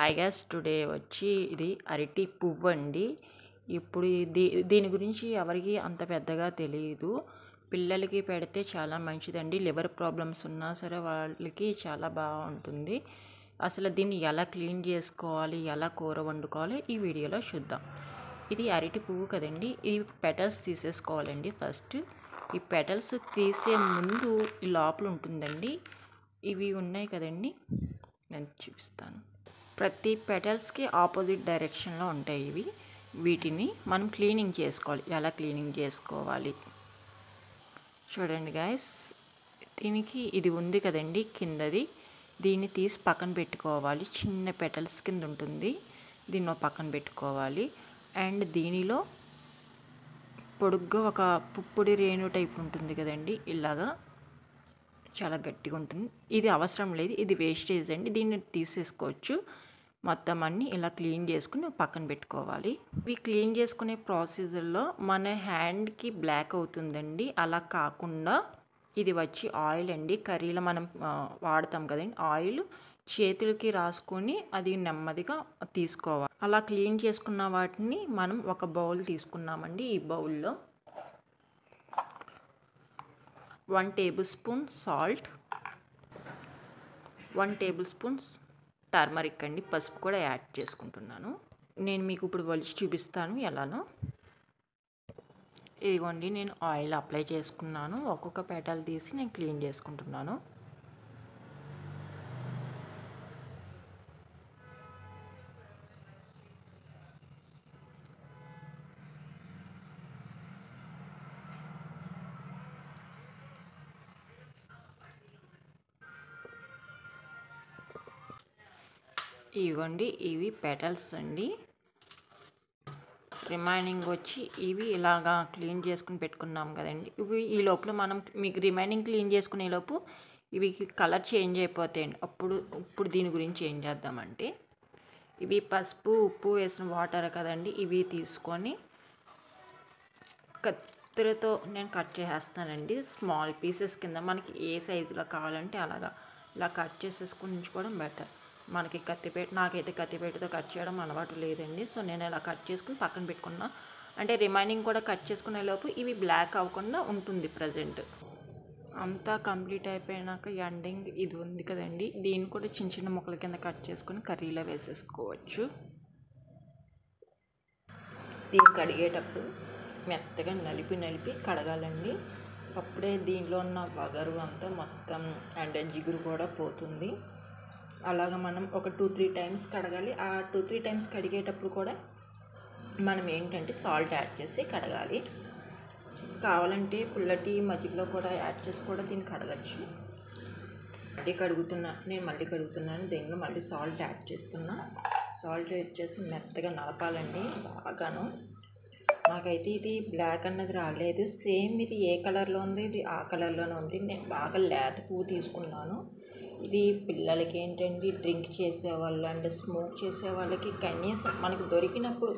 Hi guys, today వచ్చి ఇది అరటి పువ్వు అండి. ఇప్పుడు దీని గురించి ఎవరికి అంత పెద్దగా తెలియదు. పిల్లలకి పెడితే చాలా మంచిదండి. లివర్ ప్రాబ్లమ్స్ ఉన్నా సరే వాళ్ళకి చాలా బాగుంటుంది. అసలు దీన్ని ఎలా క్లీన్ చేసుకోవాలి, ఎలా కూర వండుకోవాలి ఈ వీడియోలో చూద్దాం. ఇది అరటి పువ్వు కదండి. ఈ పెటల్స్ తీసేసుకోవాలండి. ఫస్ట్ ఈ పెటల్స్ తీసే ముందు ఈ లోపల ఉంటుందండి. ఇవి ఉన్నాయి కదండి, నేను చూపిస్తాను. ప్రతి పెటల్స్కి ఆపోజిట్ డైరెక్షన్లో ఉంటాయి ఇవి. వీటిని మనం క్లీనింగ్ చేసుకోవాలి. ఎలా క్లీనింగ్ చేసుకోవాలి చూడండి గైస్. దీనికి ఇది ఉంది కదండి కిందది, దీన్ని తీసి పక్కన పెట్టుకోవాలి. చిన్న పెటల్స్ కింద ఉంటుంది, దీన్ని పక్కన పెట్టుకోవాలి. అండ్ దీనిలో పొడుగ్గా ఒక పుప్పొడి రేణు టైప్ ఉంటుంది కదండి, ఇలాగా చాలా గట్టిగా ఉంటుంది. ఇది అవసరం లేదు, ఇది వేస్టేజ్ అండి. దీన్ని తీసేసుకోవచ్చు. మొత్తం అన్నీ ఇలా క్లీన్ చేసుకుని పక్కన పెట్టుకోవాలి. ఇవి క్లీన్ చేసుకునే ప్రాసెస్లో మన హ్యాండ్కి బ్లాక్ అవుతుందండి. అలా కాకుండా ఇది వచ్చి ఆయిల్ అండి. కర్రీలో మనం వాడతాం కదండి, ఆయిల్ చేతులకి రాసుకొని అది నెమ్మదిగా తీసుకోవాలి. అలా క్లీన్ చేసుకున్న వాటిని మనం ఒక బౌల్ తీసుకున్నామండి. ఈ బౌల్లో 1 table spoon salt, 1 table spoon turmeric అండి, పసుపు కూడా యాడ్ చేసుకుంటున్నాను. నేను మీకు ఇప్పుడు ఒలిచి చూపిస్తాను ఎలానో. ఇదిగోండి, నేను ఆయిల్ అప్లై చేసుకున్నాను. ఒక్కొక్క పెటల్ తీసి నేను క్లీన్ చేసుకుంటున్నాను. ఇవ్వండి, ఇవి పెటల్స్ అండి. రిమైనింగ్ వచ్చి ఇవి ఇలాగా క్లీన్ చేసుకుని పెట్టుకున్నాం కదండి. ఇవి ఈ లోపల మనం మీకు రిమైనింగ్ క్లీన్ చేసుకునే లోపు ఇవి కలర్ చేంజ్ అయిపోతాయండి. ఇప్పుడు దీని గురించి ఏం చేద్దామంటే, ఇవి పసుపు ఉప్పు వేసిన వాటర్ కదండి, ఇవి తీసుకొని కత్తెరతో నేను కట్ చేసేస్తానండి. స్మాల్ పీసెస్ కింద మనకి ఏ సైజులో కావాలంటే అలాగా ఇలా కట్ చేసేసుకుని ఉంచుకోవడం బెటర్. మనకి నాకైతే కత్తిపేటతో కట్ చేయడం అలవాటు లేదండి. సో నేను ఇలా కట్ చేసుకుని పక్కన పెట్టుకున్నా. అంటే రిమైనింగ్ కూడా కట్ చేసుకునే లోపు ఇవి బ్లాక్ అవ్వకుండా ఉంటుంది. ప్రజెంట్ అంతా కంప్లీట్ అయిపోయినాక ఎండింగ్ ఇది ఉంది కదండి, దీన్ని కూడా చిన్న చిన్న ముక్కల కింద కట్ చేసుకుని కర్రీలో వేసేసుకోవచ్చు. దీన్ని కడిగేటప్పుడు మెత్తగా నలిపి కడగాలండి. అప్పుడే దీనిలో ఉన్న వగరు అంతా మొత్తం అండ్ జిగురు కూడా పోతుంది. అలాగా మనం ఒక 2-3 టైమ్స్ కడగాలి. ఆ 2-3 టైమ్స్ కడిగేటప్పుడు కూడా మనం ఏంటంటే సాల్ట్ యాడ్ చేసి కడగాలి. కావాలంటే పుల్లటి మజ్జిగలో కూడా యాడ్ చేసి కూడా దీన్ని కడగచ్చు. నేను మళ్ళీ కడుగుతున్నాను. దీనిలో మళ్ళీ సాల్ట్ యాడ్ చేస్తున్నా. సాల్ట్ యాడ్ చేసి మెత్తగా నలపాలండి బాగాను. నాకైతే ఇది బ్లాక్ అన్నది రాలేదు. సేమ్ ఇది ఏ కలర్లో ఉంది, ఇది ఆ కలర్లోనే ఉంది. నేను బాగా లేత పువ్వు తీసుకున్నాను. ఇది పిల్లలకి ఏంటండి, డ్రింక్ చేసేవాళ్ళు అండ్ స్మోక్ చేసే వాళ్ళకి కనీసం మనకు దొరికినప్పుడు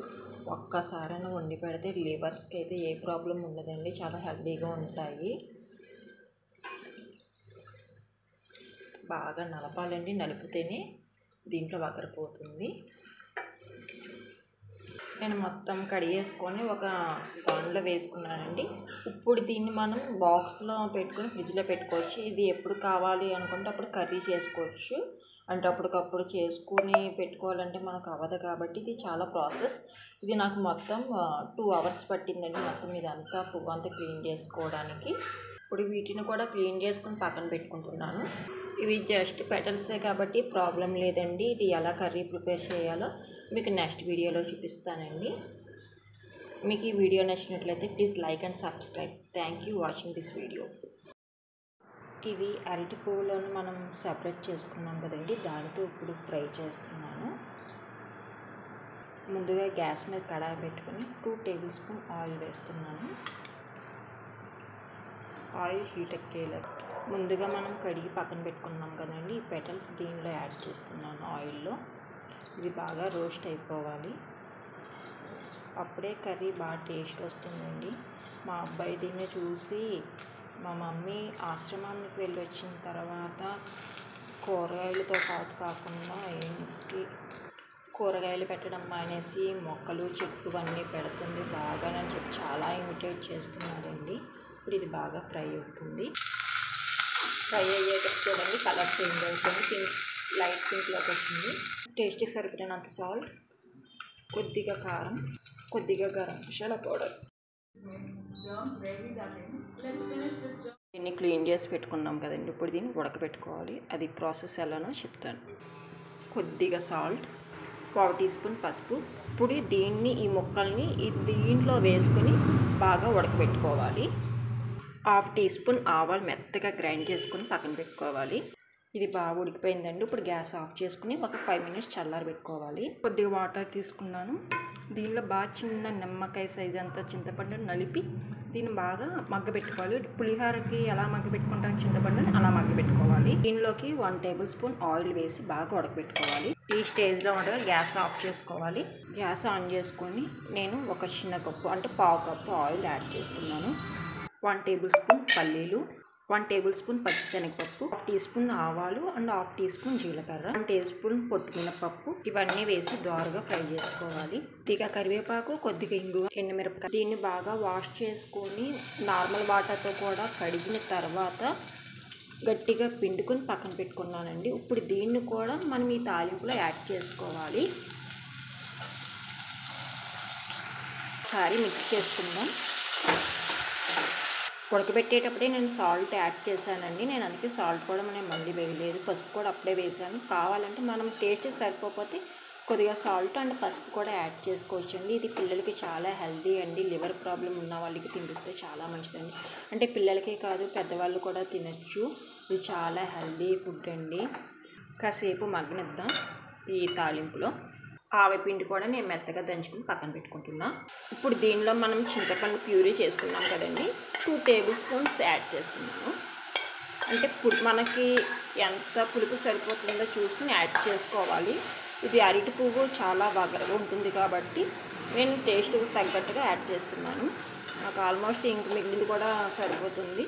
ఒక్కసారైనా వండి పెడితే లివర్స్కి అయితే ఏ ప్రాబ్లం ఉండదండి. చాలా హెల్తీగా ఉంటాయి. బాగా నలపాలండి, నలిపితేనే దీంట్లో వగరిపోతుంది. నేను మొత్తం కడిగేసుకొని ఒక దానిలో వేసుకున్నానండి. ఇప్పుడు దీన్ని మనం బాక్స్లో పెట్టుకొని ఫ్రిడ్జ్లో పెట్టుకోవచ్చు. ఇది ఎప్పుడు కావాలి అనుకుంటే అప్పుడు కర్రీ చేసుకోవచ్చు. అంటే అప్పటికప్పుడు చేసుకుని పెట్టుకోవాలంటే మనకు అవ్వదు కాబట్టి ఇది చాలా ప్రాసెస్. ఇది నాకు మొత్తం 2 అవర్స్ పట్టిందండి. మొత్తం ఇదంతా పువ్వు అంతా క్లీన్ చేసుకోవడానికి. ఇప్పుడు వీటిని కూడా క్లీన్ చేసుకుని పక్కన పెట్టుకుంటున్నాను. ఇవి జస్ట్ పెటల్సే కాబట్టి ప్రాబ్లం లేదండి. ఇది ఎలా కర్రీ ప్రిపేర్ చేయాలో మీకు నెక్స్ట్ వీడియోలో చూపిస్తానండి. మీకు ఈ వీడియో నచ్చినట్లయితే please like and subscribe. Thank you watching this video. ఇవి అరటి పువ్వులను మనం సపరేట్ చేసుకున్నాం కదండి, దానితో ఇప్పుడు ఫ్రై చేస్తున్నాను. ముందుగా గ్యాస్ మీద కడాయి పెట్టుకుని 2 టేబుల్ స్పూన్ ఆయిల్ వేస్తున్నాను. ఆయిల్ హీట్ ఎక్కేలాగా ముందుగా మనం కడిగి పక్కన పెట్టుకున్నాం కదండి, ఈ పెటల్స్ దీనిలో యాడ్ చేస్తున్నాను ఆయిల్లో. ఇది బాగా రోస్ట్ అయిపోవాలి. అప్పుడే కర్రీ బాగా టేస్ట్ వస్తుందండి. మా అబ్బాయి దీన్ని చూసి మా మమ్మీ ఆశ్రమానికి వెళ్ళి వచ్చిన తర్వాత కూరగాయలతో పాటు కాకుండా ఏంటి కూరగాయలు పెట్టడం మానేసి మొక్కలు చెట్లు అన్నీ పెడుతుంది బాగానని చెప్పి చాలా ఇమిటేట్ చేస్తున్నారండి. ఇప్పుడు ఇది బాగా ఫ్రై అవుతుంది. ఫ్రై అయ్యేటప్పుడు చూడండి కలర్ చేంజ్ అవుతుంది, పింక్ లైట్ పింక్లోకి వస్తుంది. టేస్ట్కి సరిపడినంత సాల్ట్, కొద్దిగా కారం, కొద్దిగా గరం మసాలా పౌడర్. దీన్ని క్లీన్ చేసి పెట్టుకున్నాం కదండి. ఇప్పుడు దీన్ని ఉడకబెట్టుకోవాలి. అది ప్రాసెస్ ఎలానో చెప్తాను. కొద్దిగా సాల్ట్, 1/4 టీ స్పూన్ పసుపు. ఇప్పుడు దీన్ని ఈ ముక్కల్ని దీంట్లో వేసుకొని బాగా ఉడకబెట్టుకోవాలి. 1/2 టీ స్పూన్ ఆవాలు మెత్తగా గ్రైండ్ చేసుకొని పక్కన పెట్టుకోవాలి. ఇది బాగా ఉడికిపోయిందండి. ఇప్పుడు గ్యాస్ ఆఫ్ చేసుకుని ఒక 5 మినిట్స్ చల్లారబెట్టుకోవాలి. కొద్దిగా వాటర్ తీసుకున్నాను. దీనిలో బాగా చిన్న నిమ్మకాయ సైజ్ అంతా చింతపండు నలిపి దీన్ని బాగా మగ్గబెట్టుకోవాలి. పులిహోరకి ఎలా మగ్గబెట్టుకుంటాం చింతపండుని అలా మగ్గబెట్టుకోవాలి. దీనిలోకి 1 టేబుల్ స్పూన్ ఆయిల్ వేసి బాగా ఉడకబెట్టుకోవాలి. ఈ స్టేజ్లో ఉండగా గ్యాస్ ఆఫ్ చేసుకోవాలి. గ్యాస్ ఆన్ చేసుకొని నేను ఒక చిన్న కప్పు అంటే 1/2 కప్పు ఆయిల్ యాడ్ చేస్తున్నాను. 1 టేబుల్ స్పూన్ పల్లీలు, 1 టేబుల్ స్పూన్ పచ్చిశనగపప్పు, 1 టీ స్పూన్ ఆవాలు అండ్ 1/2 టీ స్పూన్ జీలకర్ర, 1 టీ స్పూన్ పొట్టుమినపప్పు. ఇవన్నీ వేసి దోరగా ఫ్రై చేసుకోవాలి. కొద్దిగా కరివేపాకు, కొద్దిగా ఇంగువ, ఎండుమిరపకాయ. దీన్ని బాగా వాష్ చేసుకొని నార్మల్ వాటర్తో కూడా కడిగిన తర్వాత గట్టిగా పిండుకొని పక్కన పెట్టుకున్నానండి. ఇప్పుడు దీన్ని కూడా మనం ఈ తాలింపులో యాడ్ చేసుకోవాలి. ఒకసారి మిక్స్ చేసుకుందాం. ఉడకబెట్టేటప్పుడే నేను సాల్ట్ యాడ్ చేశానండి. నేను అందుకే సాల్ట్ కూడా నేను మళ్ళీ వేయలేదు. పసుపు కూడా అప్పుడే వేసాను. కావాలంటే మనం టేస్ట్ సరిపోతే కొద్దిగా సాల్ట్ అండ్ పసుపు కూడా యాడ్ చేసుకోవచ్చండి. ఇది పిల్లలకి చాలా హెల్తీ అండి. లివర్ ప్రాబ్లం ఉన్న వాళ్ళకి తినిపిస్తే చాలా మంచిదండి. అంటే పిల్లలకే కాదు పెద్దవాళ్ళు కూడా తినచ్చు. ఇది చాలా హెల్తీ ఫుడ్ అండి. కాసేపు మగ్గనిద్దాం. ఈ తాలింపులో ఆవపిండి కూడా నేను మెత్తగా దంచుకుని పక్కన పెట్టుకుంటున్నా. ఇప్పుడు దీనిలో మనం చింతపండు ప్యూరీ చేసుకున్నాం కదండి. 2 టేబుల్ స్పూన్స్ యాడ్ చేస్తున్నాను. అంటే మనకి ఎంత పులుపు సరిపోతుందో చూసుకుని యాడ్ చేసుకోవాలి. ఇది అరటి పువ్వు చాలా బాగా ఉంటుంది కాబట్టి నేను టేస్ట్కి తగ్గట్టుగా యాడ్ చేస్తున్నాను. నాకు ఆల్మోస్ట్ ఇంక మిగిలింది కూడా సరిపోతుంది.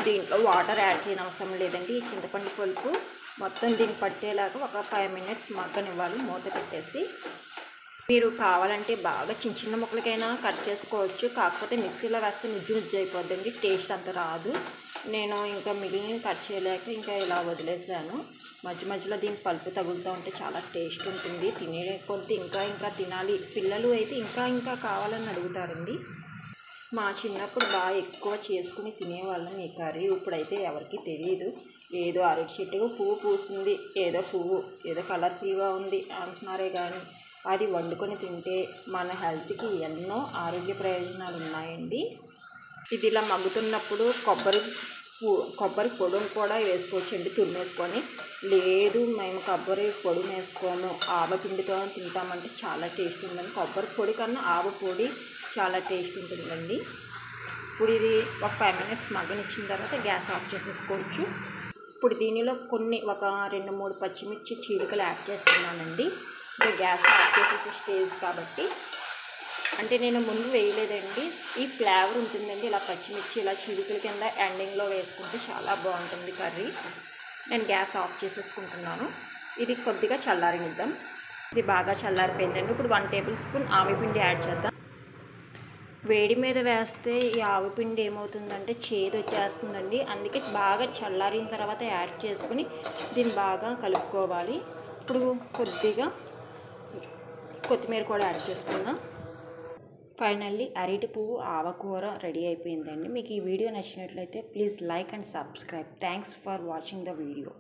దీంట్లో వాటర్ యాడ్ చేయని అవసరం లేదండి. ఈ చింతపండు పులుపు మొత్తం దీన్ని పట్టేలాగా ఒక 5 మినిట్స్ మగ్గనివ్వాలి. మూత పెట్టేసి మీరు కావాలంటే బాగా చిన్న చిన్న ముక్కలకైనా కట్ చేసుకోవచ్చు. కాకపోతే మిక్సీలో వేస్తే నుజ్జు అయిపోద్దండి, టేస్ట్ అంత రాదు. నేను ఇంకా మిగిలిన కట్ చేయలేక ఇంకా ఇలా వదిలేసాను. మధ్య మధ్యలో దీని పలుపు తగులుతూ ఉంటే చాలా టేస్ట్ ఉంటుంది. తినే కొద్ది ఇంకా తినాలి. పిల్లలు అయితే ఇంకా కావాలని అడుగుతారండి. మా చిన్నప్పుడు బాగా ఎక్కువ చేసుకుని తినేవాళ్ళం ఈ కర్రీ. ఇప్పుడైతే ఎవరికి తెలియదు. ఏదో అరటి చెట్టుకు పువ్వు పూసింది, ఏదో కలర్ఫుల్గా ఉంది అంటున్నారే కానీ అది వండుకొని తింటే మన హెల్త్కి ఎన్నో ఆరోగ్య ప్రయోజనాలు ఉన్నాయండి. ఇది ఇలా మగ్గుతున్నప్పుడు కొబ్బరి పొడిని కూడా వేసుకోవచ్చండి, తురిమేసుకొని. లేదు మేము కొబ్బరి పొడి వేసుకోము, ఆవపిండితో తింటామంటే చాలా టేస్ట్ ఉందండి. కొబ్బరి పొడి కన్నా ఆవ పొడి చాలా టేస్ట్ ఉంటుందండి. ఇప్పుడు ఇది ఒక 5 మినిట్స్ మగ్గనిచ్చిన తర్వాత గ్యాస్ ఆఫ్ చేసేసుకోవచ్చు. ఇప్పుడు దీనిలో ఒక 2-3 పచ్చిమిర్చి చీలికలు యాడ్ చేస్తున్నానండి. ఇంకా గ్యాస్ ఆఫ్ చేసేసే స్టేజ్ కాబట్టి అంటే నేను ముందు వేయలేదండి. ఈ ఫ్లేవర్ ఉంటుందండి. ఇలా పచ్చిమిర్చి ఇలా చీలికల కింద ఎండింగ్లో వేసుకుంటే చాలా బాగుంటుంది కర్రీ. నేను గ్యాస్ ఆఫ్ చేసేసుకుంటున్నాను. ఇది కొద్దిగా చల్లారనిద్దాం. ఇది బాగా చల్లారిపోయిందండి. ఇప్పుడు 1 టేబుల్ స్పూన్ ఆవపిండి యాడ్ చేద్దాం. వేడి మీద వేస్తే ఈ ఆవపిండి ఏమవుతుందంటే చేదు వచ్చేస్తుందండి. అందుకే బాగా చల్లారిన తర్వాత యాడ్ చేసుకుని దీన్ని బాగా కలుపుకోవాలి. ఇప్పుడు కొద్దిగా కొత్తిమీర కూడా యాడ్ చేసుకుందాం. ఫైనల్లీ అరటి పువ్వు ఆవకూర రెడీ అయిపోయిందండి. మీకు ఈ వీడియో నచ్చినట్లయితే please like and subscribe. Thanks for watching the video.